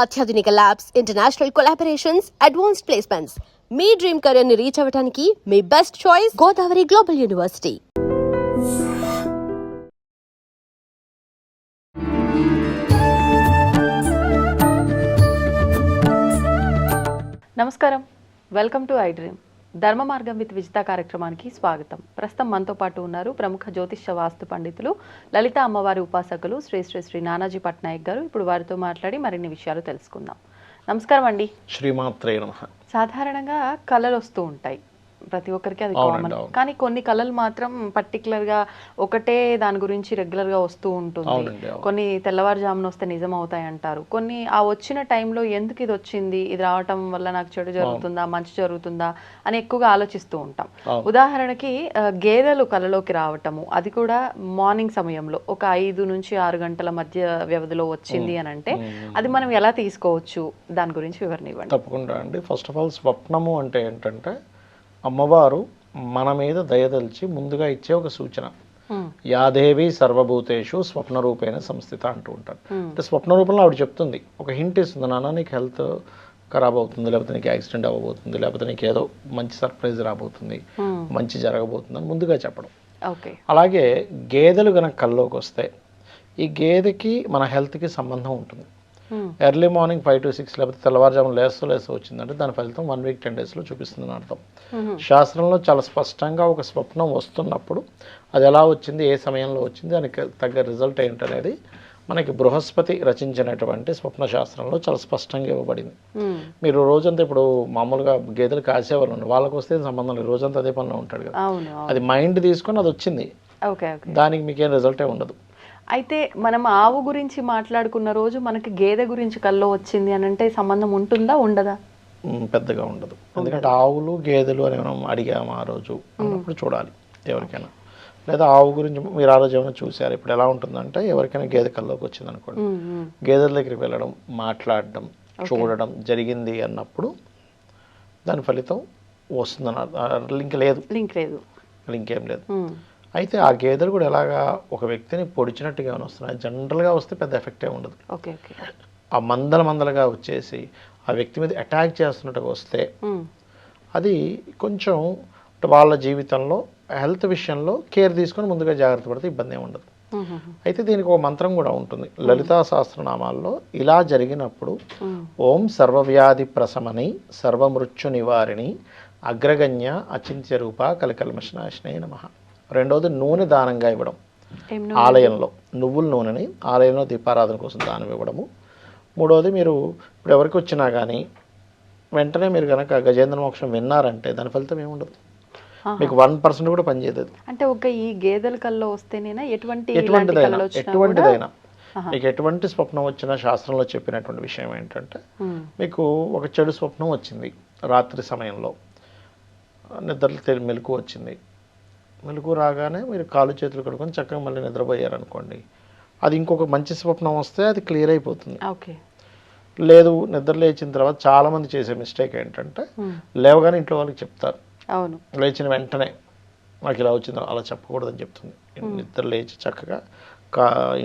అత్యాధునిక labs, international collaborations, advanced placements. మీ dream career ని రీచ్ అవ్వడానికి మీ best choice Godavari global university. నమస్కారం, welcome to I dream. Dharma Margam with Vijitha కార్యక్రమానికి స్వాగతం. ప్రస్తుతం మనతో పాటు ఉన్నారు ప్రముఖ జ్యోతిష్య వాస్తు పండితులు, లలిత అమ్మవారి ఉపాసకులు శ్రీ శ్రీ శ్రీ నానాజీ పట్నాయక్ గారు. ఇప్పుడు వారితో మాట్లాడి మరిన్ని విషయాలు తెలుసుకుందాం. నమస్కారం అండి. శ్రీమాత్రే నమః. సాధారణంగా కళలు వస్తూ ఉంటాయి, ప్రతి ఒక్కరికి అది కామన్. కానీ కొన్ని కళలు మాత్రం పర్టికులర్ గా ఒకటే దాని గురించి రెగ్యులర్ గా వస్తూ ఉంటుంది. కొన్ని తెల్లవారుజామున వస్తే నిజం అవుతాయి అంటారు. కొన్ని ఆ వచ్చిన టైంలో ఎందుకు ఇది వచ్చింది, ఇది రావటం వల్ల నాకు చెడు జరుగుతుందా, మంచి జరుగుతుందా అని ఎక్కువగా ఆలోచిస్తూ ఉంటాం. ఉదాహరణకి గేదెలు కళలోకి రావటము, అది కూడా మార్నింగ్ సమయంలో ఒక 5 నుంచి 6 గంటల మధ్య వ్యవధిలో వచ్చింది అని అంటే అది మనం ఎలా తీసుకోవచ్చు, దాని గురించి వివరణ ఇవ్వండి. తప్పకుండా అండి. ఫస్ట్ ఆఫ్ ఆల్ స్వప్నము అంటే ఏంటంటే అమ్మవారు మన మీద దయదలిచి ముందుగా ఇచ్చే ఒక సూచన. యాదేవి సర్వభూతేషు స్వప్న రూపేణ సంస్థిత అంటూ ఉంటారు. అంటే స్వప్న రూపంలో ఆవిడ చెప్తుంది, ఒక హింట్ ఇస్తుంది, నాన్న నీకు హెల్త్ ఖరాబ్ అవుతుంది, లేకపోతే నీకు యాక్సిడెంట్ అవ్వబోతుంది, లేకపోతే నీకు ఏదో మంచి సర్ప్రైజ్ రాబోతుంది, మంచి జరగబోతుంది అని ముందుగా చెప్పడం. అలాగే గేదెలు కనుక కల్లోకి వస్తే ఈ గేదెకి మన హెల్త్కి సంబంధం ఉంటుంది. ఎర్లీ మార్నింగ్ 5 to 6 లేకపోతే తెల్లవారుజామున లేస్తూ వచ్చిందంటే దాని ఫలితం 1 week 10 daysలో చూపిస్తుందని అర్థం. శాస్త్రంలో చాలా స్పష్టంగా ఒక స్వప్నం వస్తున్నప్పుడు అది ఎలా వచ్చింది, ఏ సమయంలో వచ్చింది, దానికి తగ్గ రిజల్ట్ ఏంటనేది మనకి బృహస్పతి రచించినటువంటి స్వప్న శాస్త్రంలో చాలా స్పష్టంగా ఇవ్వబడింది. మీరు రోజంతా ఇప్పుడు మామూలుగా గేదెలు కాసేవాళ్ళు, వాళ్ళకి వస్తే సంబంధం లేదు, రోజంతా అదే పనిలో ఉంటాడు కదా. అది మైండ్ తీసుకొని అది వచ్చింది, దానికి మీకేం రిజల్టే ఉండదు. అయితే మనం ఆవు గురించి మాట్లాడుకున్న రోజు మనకి గేదె గురించి కల్లో వచ్చింది అని అంటే సంబంధం ఉంటుందా, ఉండదా? పెద్దగా ఉండదు. ఎందుకంటే ఆవులు గేదెలు అని మనం అడిగాము ఆ రోజు అన్నప్పుడు చూడాలి ఎవరికైనా. లేదా ఆవు గురించి మీరు ఆ రోజు ఏమైనా చూసారు, ఇప్పుడు ఎలా ఉంటుందంటే ఎవరికైనా గేదె కల్లోకి వచ్చింది అనుకోండి, గేదెల దగ్గరికి వెళ్ళడం, మాట్లాడడం, చూడడం జరిగింది అన్నప్పుడు దాని ఫలితం వస్తుందని లింక్ లేదు, లింక్ ఏం లేదు. అయితే ఆ గేదెలు కూడా ఎలాగా ఒక వ్యక్తిని పొడిచినట్టుగా వస్తున్నాయి, జనరల్గా వస్తే పెద్ద ఎఫెక్టే ఉండదు. ఆ మందలుగా వచ్చేసి ఆ వ్యక్తి మీద అటాక్ చేస్తున్నట్టుగా వస్తే అది కొంచెం వాళ్ళ జీవితంలో హెల్త్ విషయంలో కేర్ తీసుకొని ముందుగా జాగ్రత్త పడితే ఇబ్బంది ఏమి ఉండదు. అయితే దీనికి ఒక మంత్రం కూడా ఉంటుంది లలితా సహస్రనామాల్లో. ఇలా జరిగినప్పుడు ఓం సర్వవ్యాధి ప్రశమని సర్వమృత్యు నివారిణి అగ్రగణ్య అచింత్య రూప కలికల్మషనాశినే నమః. రెండవది నూనె దానంగా ఇవ్వడం, ఆలయంలో నువ్వుల నూనెని ఆలయంలో దీపారాధన కోసం దానం ఇవ్వడము. మూడవది మీరు ఇప్పుడు ఎవరికి వచ్చినా కానీ వెంటనే మీరు కనుక గజేంద్ర మోక్షం విన్నారంటే దాని ఫలితం ఏముండదు, మీకు 1% కూడా పనిచేయదు. అంటే ఒక ఈ గేదెల కల్లో వస్తేనేనా ఎటువంటిదైనా మీకు ఎటువంటి స్వప్నం వచ్చినా శాస్త్రంలో చెప్పినటువంటి విషయం ఏంటంటే, మీకు ఒక చెడు స్వప్నం వచ్చింది రాత్రి సమయంలో, నిద్ర మెలకు వచ్చింది, మెలకు రాగానే మీరు కాలు చేతులు కడుక్కొని చక్కగా మళ్ళీ నిద్రపోయారనుకోండి, అది ఇంకొక మంచి స్వప్నం వస్తే అది క్లియర్ అయిపోతుంది. లేదు నిద్ర లేచిన తర్వాత చాలామంది చేసే మిస్టేక్ ఏంటంటే లేవగానే ఇంట్లో వాళ్ళకి చెప్తారు, లేచిన వెంటనే నాకు ఇలా వచ్చిందో అలా చెప్పకూడదని చెప్తుంది. నిద్ర లేచి చక్కగా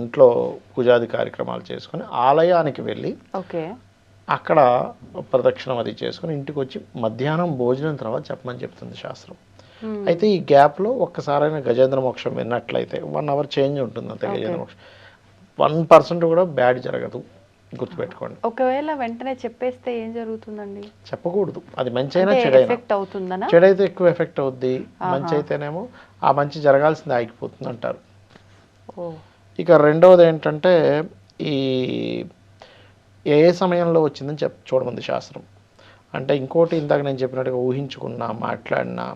ఇంట్లో పూజాది కార్యక్రమాలు చేసుకొని ఆలయానికి వెళ్ళి అక్కడ ప్రదక్షిణం అది చేసుకొని ఇంటికి వచ్చి మధ్యాహ్నం భోజనం తర్వాత చెప్పమని చెప్తుంది శాస్త్రం. అయితే ఈ గ్యాప్లో ఒక్కసారైనా గజేంద్ర మోక్షం విన్నట్లయితే 1 hour చేంజ్ ఉంటుంది అంతే. గజేంద్ర మోక్షం 1% కూడా బ్యాడ్ జరగదు, గుర్తుపెట్టుకోండి. ఒకవేళ వెంటనే చెప్పేస్తే ఏం జరుగుతుందండి? చెప్పకూడదు, అది మంచి అయినా చెడైనా. చెడైతే ఎక్కువ ఎఫెక్ట్ అవుద్ది, మంచి అయితేనేమో ఆ మంచి జరగాల్సింది ఆగిపోతుంది అంటారు. ఇక రెండవది ఏంటంటే ఈ ఏ సమయంలో వచ్చిందని చూడమంది శాస్త్రం. అంటే ఇంకోటి ఇందాక నేను చెప్పినట్టుగా ఊహించుకున్నా, మాట్లాడినా,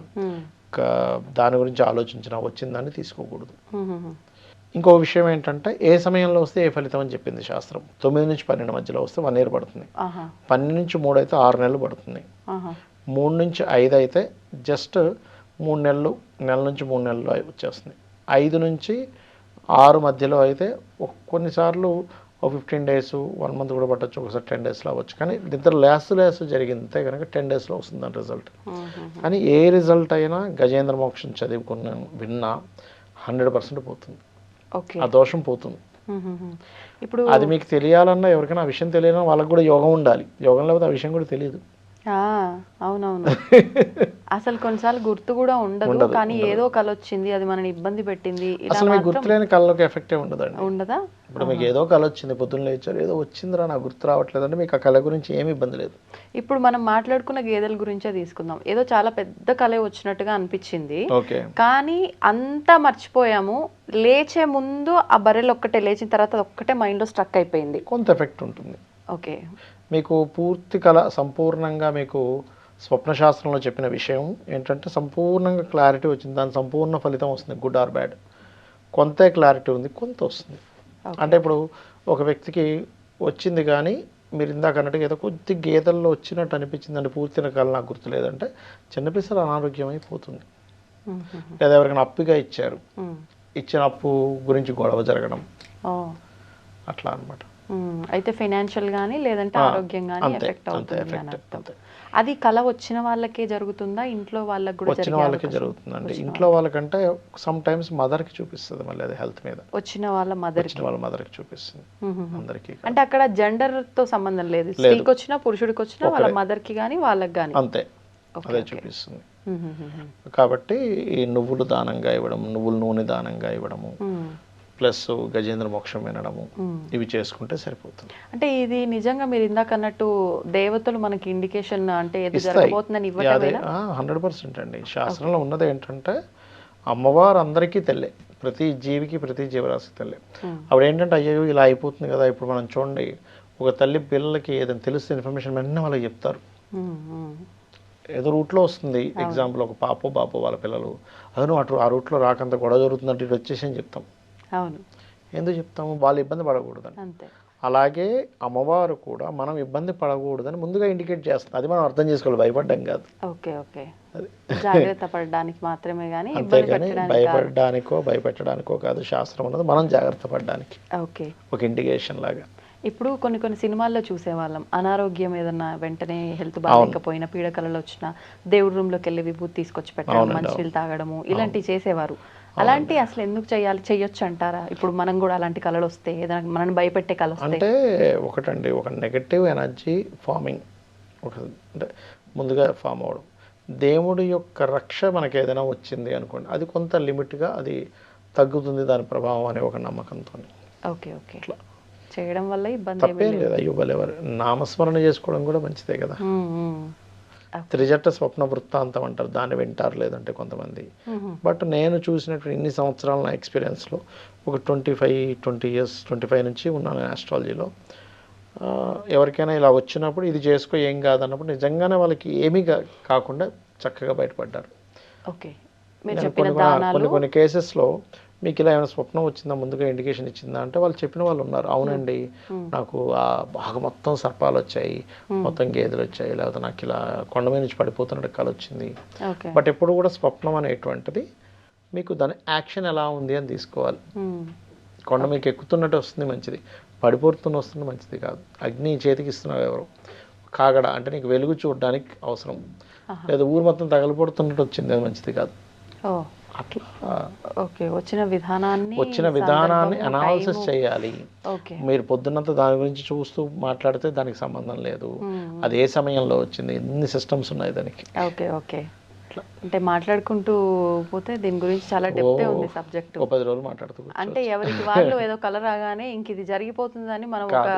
దాని గురించి ఆలోచించినా వచ్చిందని తీసుకోకూడదు. ఇంకో విషయం ఏంటంటే ఏ సమయంలో వస్తే ఏ ఫలితం అని చెప్పింది శాస్త్రం. 9 నుంచి 12 మధ్యలో వస్తే 1 year పడుతుంది, 12 నుంచి 3 అయితే 6 నెలలు పడుతుంది, 3 నుంచి 5 అయితే జస్ట్ 3 నెలలు, నెల నుంచి 3 నెలలు వచ్చేస్తుంది, 5 నుంచి 6 మధ్యలో అయితే కొన్నిసార్లు 15 days 1 month కూడా పట్టచ్చు, ఒకసారి 10 daysలో అవ్వచ్చు. కానీ ఇద్దరు లేస్తు జరిగితే కనుక 10 daysలో వస్తుంది రిజల్ట్. కానీ ఏ రిజల్ట్ అయినా గజేంద్ర మోక్షం చదువుకున్న విన్నా 100% పోతుంది, ఆ దోషం పోతుంది. ఇప్పుడు అది మీకు తెలియాలన్నా ఎవరికైనా ఆ విషయం తెలియాలన్నా వాళ్ళకి కూడా యోగం ఉండాలి. యోగం లేకపోతే ఆ విషయం కూడా తెలియదు. అవునవును. అసలు కొన్నిసార్లు గుర్తు కూడా ఉండదు, కానీ ఏదో కళ వచ్చింది, అది మనని ఇబ్బంది పెట్టింది. అసలు మీకు గుర్తులేని కళ్ళకి ఎఫెక్టే ఉండదండి. ఉండదా? ఇప్పుడు మీకు ఏదో కళ వచ్చింది, పొద్దున్న లేచారు, ఏదో వచ్చిందిరా నాకు గుర్తు రావట్లేదు అంటే మీకు ఆ కళ గురించి ఏమి ఇబ్బంది లేదు. ఇప్పుడు మనం మాట్లాడుకున్న గేదెల గురించే తీసుకుందాం. ఏదో చాలా పెద్ద కళ వచ్చినట్టుగా అనిపించింది, ఓకే, కానీ అంతా మర్చిపోయాము. లేచే ముందు ఆ బర్రెలు ఒక్కటే, లేచిన తర్వాత అది ఒక్కటే మైండ్లో స్ట్రక్ అయిపోయింది. కొంత ఎఫెక్ట్ ఉంటుంది. ఓకే, మీకు పూర్తి కళ సంపూర్ణంగా మీకు స్వప్నశాస్త్రంలో చెప్పిన విషయం ఏంటంటే సంపూర్ణంగా క్లారిటీ వచ్చింది, దాని సంపూర్ణ ఫలితం వస్తుంది, గుడ్ ఆర్ బ్యాడ్. కొంత క్లారిటీ ఉంది, కొంత వస్తుంది. అంటే ఇప్పుడు ఒక వ్యక్తికి వచ్చింది కానీ మీరు ఇందాక అన్నట్టుగా ఏదో కొద్ది గేదెల్లో వచ్చినట్టు అనిపించిందండి, పూర్తిన కళ నాకు గుర్తులేదంటే చిన్నపిల్లలు అనారోగ్యం అయిపోతుంది. లేదా ఎవరికైనా అప్పుగా ఇచ్చారు, ఇచ్చిన అప్పు గురించి గొడవ జరగడం, అట్లా అనమాట. అయితే ఫైనాన్షియల్ కానీ లేదంటే ఆరోగ్యం కానీ ఎఫెక్ట్ అవుతుంది అని అర్థం. అది కళ వచ్చిన వాళ్ళకే జరుగుతుందా, ఇంట్లో వాళ్ళకి కూడా? వచ్చిన వాళ్ళకే జరుగుతుందండి. ఇంట్లో వాళ్ళకంటే సమ్ టైమ్స్ మదర్కి చూపిస్తుంది, మళ్ళీ అది హెల్త్ మీద. వచ్చిన వాళ్ళ మదర్కి చూపిస్తుంది, అందరికీ. అంటే అక్కడ జెండర్ తో సంబంధం లేదు, స్త్రీకి వచ్చినా పురుషుడికి వచ్చినా వాళ్ళ మదర్కి కానీ వాళ్ళకి కానీ అంతే, అదే చూపిస్తుంది. కాబట్టి ఈ నువ్వులు దానంగా ఇవ్వడం, నువ్వుల నూనె దానంగా ఇవ్వడము, ప్లస్ గజేంద్ర మోక్షం వినడము, ఇవి చేసుకుంటే సరిపోతుంది. అంటే ఇది నిజంగా మీరు ఇందాక అన్నట్టు దేవతలు మనకి ఇండికేషన్ అంటే ఏది జరగబోతుందని ఇవ్వటమేనా? 100% అండి. శాస్త్రంలో ఉన్నది ఏంటంటే అమ్మవారు అందరికీ తెల్లే, ప్రతి జీవికి ప్రతి జీవరాశి తెల్లే. అప్పుడు ఏంటంటే అయ్యో ఇలా అయిపోతుంది కదా, ఇప్పుడు మనం చూడండి ఒక తల్లి పిల్లలకి ఏదైనా తెలిస్తే ఇన్ఫర్మేషన్ వెంటనే వాళ్ళకి చెప్తారు. ఏదో రూట్లో వస్తుంది, ఎగ్జాంపుల్ ఒక పాపో బాపో వాళ్ళ పిల్లలు, అదను అటు ఆ రూట్లో రాకంత గొడవ జరుగుతుందంటే ఇటు వచ్చేసి అని చెప్తాం. అవును, ఎందుకు చెప్తాము? వాళ్ళు ఇబ్బంది పడకూడదని. అంతే. అలాగే అమ్మవారు కూడా మనం ఇబ్బంది పడకూడదని ముందుగా ఇండికేట్ చేస్తుంది. అది మనం అర్థం చేసుకోవాలి, భయపడ్డం కాదు. ఓకే ఓకే, జాగ్రత్త పడడానికి మాత్రమే కానీ అంతేగాని భయపడడానికో భయపెట్టడానికో కాదు. శాస్త్రం ఉన్నది మనం జాగ్రత్త పడడానికి, ఓకే, ఒక ఇండికేషన్ లాగా. ఇప్పుడు కొన్ని సినిమాల్లో చూసేవాళ్ళం, అనారోగ్యం ఏదన్నా వెంటనే హెల్త్ బాగాలేకపోయినా, పీడకలలో వచ్చినా దేవుడి రూమ్లోకి వెళ్ళి విభూతి తీసుకొచ్చి పెట్టడం, మంచినీళ్ళు తాగడము, ఇలాంటివి చేసేవారు. అలాంటి అసలు ఎందుకు చేయొచ్చు అంటారా? ఇప్పుడు మనం కూడా అలాంటి కళలు వస్తే, ఏదైనా మనల్ని భయపెట్టే కళ వస్తే? అంటే ఒకటండి, ఒక నెగటివ్ ఎనర్జీ ఫార్మింగ్, అంటే ముందుగా ఫామ్ అవడం. దేవుడి యొక్క రక్ష మనకి ఏదైనా వచ్చింది అనుకోండి, అది కొంత లిమిట్గా అది తగ్గుతుంది దాని ప్రభావం అనే ఒక నమ్మకంతో. ఓకే ఓకే, ఇట్లా చేయడం వల్ల ఇబ్బంది తప్పేం లేదు. అయ్యో ఎవరు నామస్మరణ చేసుకోవడం కూడా మంచిదే కదా. త్రిజట్ట స్వప్న వృత్తాంతం అంటారు, దాన్ని వింటారు లేదంటే కొంతమంది. బట్ నేను చూసినట్టు ఇన్ని సంవత్సరాల నా ఎక్స్పీరియన్స్లో ఒక 25 నుంచి ఉన్నాను ఆస్ట్రాలజీలో. ఎవరికైనా ఇలా వచ్చినప్పుడు ఇది చేసుకో ఏం కాదన్నప్పుడు నిజంగానే వాళ్ళకి ఏమీ కాకుండా చక్కగా బయటపడ్డారు. ఓకే, కొన్ని కేసెస్లో మీకు ఇలా ఏమైనా స్వప్నం వచ్చిందా, ముందుగా ఇండికేషన్ ఇచ్చిందా అంటే వాళ్ళు చెప్పిన వాళ్ళు ఉన్నారు. అవునండి, నాకు బాగా మొత్తం సర్పాలు వచ్చాయి, మొత్తం గేదెలు వచ్చాయి, లేకపోతే నాకు ఇలా కొండ మీద నుంచి పడిపోతున్నట్టు కళ వచ్చింది. బట్ ఎప్పుడు కూడా స్వప్నం అనేటువంటిది మీకు దాని యాక్షన్ ఎలా ఉంది అని తీసుకోవాలి. కొండ మీకు ఎక్కుతున్నట్టు వస్తుంది మంచిది, పడిపోతున్న వస్తుంది మంచిది కాదు. అగ్ని చేతికి ఇస్తున్నావు ఎవరు, కాగడ అంటే నీకు వెలుగు చూడడానికి అవసరం, లేదా ఊరు మొత్తం తగలబడుతున్నట్టు వచ్చింది, అది మంచిది కాదు. అట్లా వచ్చిన విధానాన్ని అనాలిసిస్ చేయాలి. మీరు పొద్దున్నంతా దాని గురించి చూస్తూ మాట్లాడితే దానికి సంబంధం లేదు, అది ఏ సమయంలో వచ్చింది, ఎన్ని సిస్టమ్స్ ఉన్నాయి దానికి. ఓకే ఓకే, అంటే మాట్లాడుకుంటూ పోతే దీని గురించి చాలా డెప్త్ ఉంది సబ్జెక్ట్. 10 రోజులు మాట్లాడుతూ అంటే ఎవరికి వాళ్ళు ఏదో కళ రాగానే ఇంక ఇది జరిగిపోతుందని మనం ఒక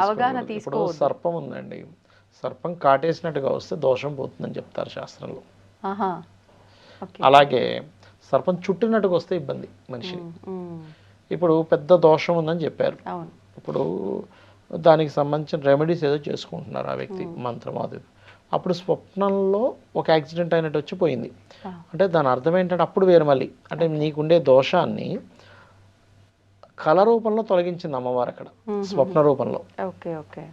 అవగాహన తీసుకోవచ్చు. సర్పం ఉందండి, సర్పం కాటేసినట్టుగా వస్తే దోషం పోతుందని చెప్తారు శాస్త్రంలో. అలాగే సర్పం చుట్టినట్టుగా వస్తే ఇబ్బంది మనిషిని. ఇప్పుడు పెద్ద దోషం ఉందని చెప్పారు, ఇప్పుడు దానికి సంబంధించిన రెమెడీస్ ఏదో చేసుకుంటున్నారు ఆ వ్యక్తి, మంత్రం అది. అప్పుడు స్వప్నంలో ఒక యాక్సిడెంట్ అయినట్టు వచ్చి పోయింది అంటే దాని అర్థం ఏంటంటే అప్పుడు వేరు మళ్ళీ, అంటే నీకుండే దోషాన్ని కళ రూపంలో తొలగించింది అమ్మవారు అక్కడ, స్వప్న రూపంలో. ఓకే ఓకే,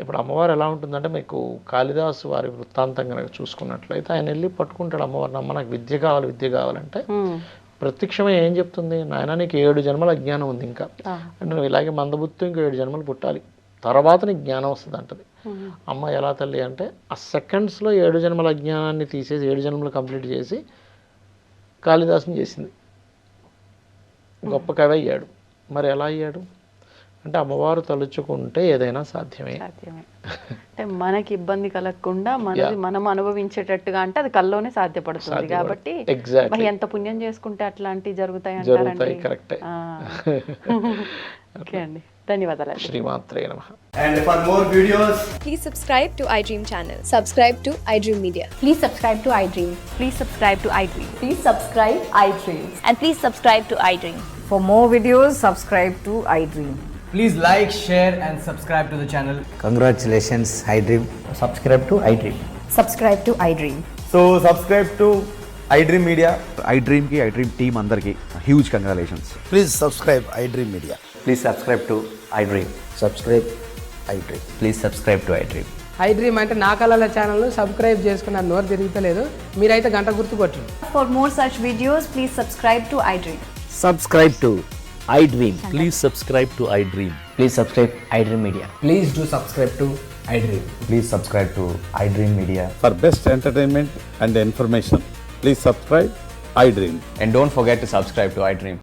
ఇప్పుడు అమ్మవారు ఎలా ఉంటుందంటే మీకు కాళిదాసు వారి వృత్తాంతం కనుక చూసుకున్నట్లయితే ఆయన వెళ్ళి పట్టుకుంటాడు అమ్మవారిని, అమ్మ నాకు విద్య కావాలంటే ప్రత్యక్షమే ఏం చెప్తుంది, నాయన నీకు 7 జన్మల అజ్ఞానం ఉంది ఇంకా, అంటే నువ్వు ఇలాగే మందబుద్ధి ఇంకో 7 జన్మలు పుట్టాలి, తర్వాత నీకు జ్ఞానం వస్తుంది అంటది. అమ్మ ఎలా తల్లి అంటే ఆ సెకండ్స్లో 7 జన్మల అజ్ఞానాన్ని తీసేసి 7 జన్మలు కంప్లీట్ చేసి కాళిదాసుని చేసింది, గొప్ప కవి అయ్యాడు. మరి ఎలా అయ్యాడు అంటే అమ్మవారు తలుచుకుంటే ఏదైనా సాధ్యమే. అంటే మనకి ఇబ్బంది కలగకుండా మనది మనం అనుభవించేటట్టుగా అంటే అది కల్లోనే సాధ్యపడుతుంది కాబట్టి మరి ఎంత పుణ్యం చేసుకుంటే అట్లాంటివి జరుగుతాయి అంటారండి. కరెక్టే. ఓకే అండి, ధన్యవాదాలు. శ్రీమాత్రే నమః. And for more videos, Please subscribe to iDream channel. Subscribe to iDream Media. Please subscribe to iDream. Please subscribe to iDream. Please subscribe iDream. And please subscribe to iDream. For more videos, subscribe to iDream. please like, share and subscribe to the channel. Congratulations, iDream. Subscribe to iDream. Subscribe to iDream. So subscribe to iDream Media. iDream की iDream team अंदर की huge congratulations. Please subscribe iDream Media. Please subscribe to iDream. Subscribe iDream. Please subscribe to iDream. iDream అంటే నా కళల channel subscribe చేసుకున్న నోరు తిరుగుతలేదు, మీరైతే గంట గుర్తు కొట్టండి. For more such videos, please subscribe to iDream. Subscribe to iDream. Please subscribe to iDream. Please subscribe iDream Media. Please do subscribe to iDream. Please subscribe to iDream Media. For best entertainment and information, please subscribe iDream. And don't forget to subscribe to iDream.